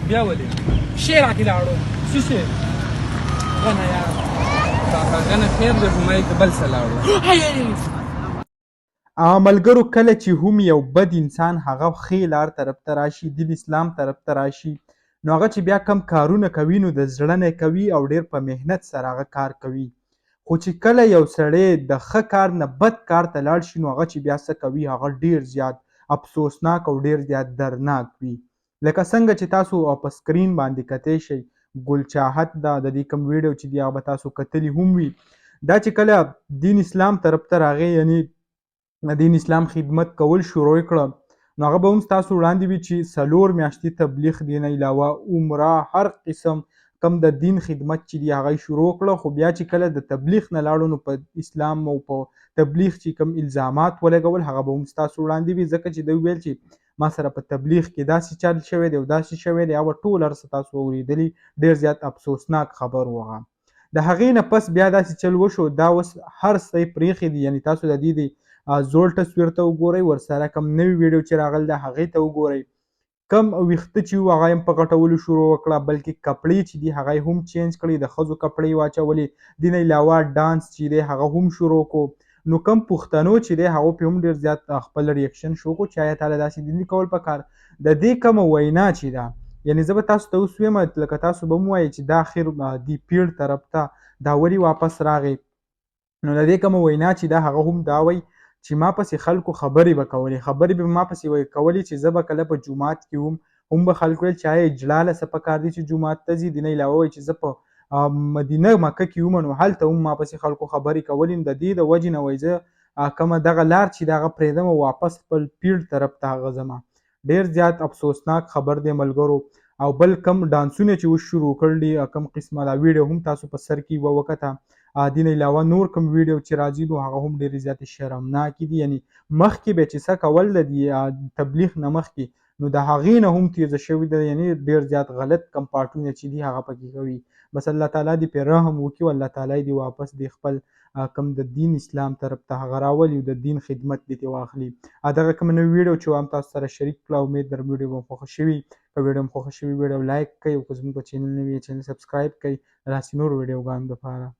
بیا ولې شی راکې لاړو څه شی غنه یار کاکا غنه خیر دی خو ما یې که بل څه لاړو ملګرو کله چې هم یو بد انسان هغه ښې لار طرف ته راشي دین اسلام طرف ته راشي نو هغه چې بیا کم کارونه کوي نو د زړه نه کوي او ډېر په محنت سره هغه کار کوي خو چې کله یو سړی د ښه کار نه بد کار ته لاړ شي نو هغه چې بیا څه کوي هغه ډېر زیات افسوسناک او ډېر زیات دردناک وي لکه څنګه چې تاسو په سکرین باندې کتی شئ ګل چاهت ده د دې کوم ویډیو چې دی هغه به تاسو کتلی هم وي دا چې کله دین اسلام طرف ته راغی یعنی دین اسلام خدمت کول شروع کړه نو هغه به هم ستاسو وړاندې وي چې 4 میاشتې تبلیغ دې نه علاوه عمره هر قسم کم د دین خدمت چې دی هغه شروع کړه خو بیا چې کله د تبلیغ نه لاړو نو په اسلام او په تبلیغ چې کم الزامات ولګول هغه به هم ستاسو وړاندې وي ځکه چې دوی ویل چې ما سره په تبلیغ کې داسې چل شوی دی او داسې شوی دی هغه ټول هر څه تاسو اورېدلي ډېر زیات افسوسناک خبر و هغه د هغې نه پس بیا داسې چل وشو دا اوس هر څه یې پرېښي دي یعنې تاسو د دې د زوړ تصویر ته وګورئ ورسره کم نوي ویډیو چې راغلی ده هغې ته وګورئ کم ویښته چې وو هغه یې هم په غټولو شروع وکړه بلکې کپړې چې دي هغه یې هم چینج کړي د ښځو کپړې یې واچولې دې نه علاوه ډانس چې دی هغه هم شروع کړو نو کم پښتنو چې دی هغو پرې هم ډېر زیات خپل ریاکشن شو کړو چې آیا تعالی داسې دي نه کول پکار د دې کومه وینا چې ده یعنې زه به تاسو ته اوس ویم لکه تاسو به هم وایئ چې دا اخر دې پیړ طرف ته دا ولې واپس راغی نو د دې کومه وینا چې ده هغه هم دا وایي چې ما پسې خلکو خبرې به کولې خبرې به ما پسې کولې چې زه به کله په جومات کې هم به خلکو ویل چې آیا اجلاله څه پکار دي چې جومات ته ځي دې نه علاوه وایي چې زه په مدینه مکه کې وم نو هلته هم ما پسې خلکو خبرې کولې نو د دې د وجې نه وایي زه کومه دغه لار چې د هغه پرېږدم او واپس خپل پیړ طرف ته هغه ځمه ډېر زیات افسوسناک خبر دی ملګرو او بل کم ډانسونه چې اوس شروع کړي کم قسمه دا ویډیو هم تاسو په سر کې وکته دې نه علاوه نور کوم ویډیو چې راځي نو هغه هم ډېرې زیاتې شرمناکې دي یعنې مخکې به چې څه کول د دې تبلیغ نه مخکې نو د هغې نه هم تیزه شوي ده یعنې ډېر زیات غلط کم پارټونه چې دي هغه پکې کوي بس الله تعالی دې پرې رحم وکړي او الله تعالی دې واپس دې خپل کم د دین اسلام طرف ته هغه راولي او د دین خدمت دې ترې واخلي دغه کوم نوي ویډیو چې هم تاسو سره شریک کړه امید لرم ویډیو به خوښه شوي که ویډیو هم خوښه شوي ویډیو لایک کړئ او که زموږ په چینل نوي یې چینل سبسکرایب کړئ داسې نورو ویډیوګانو دپاره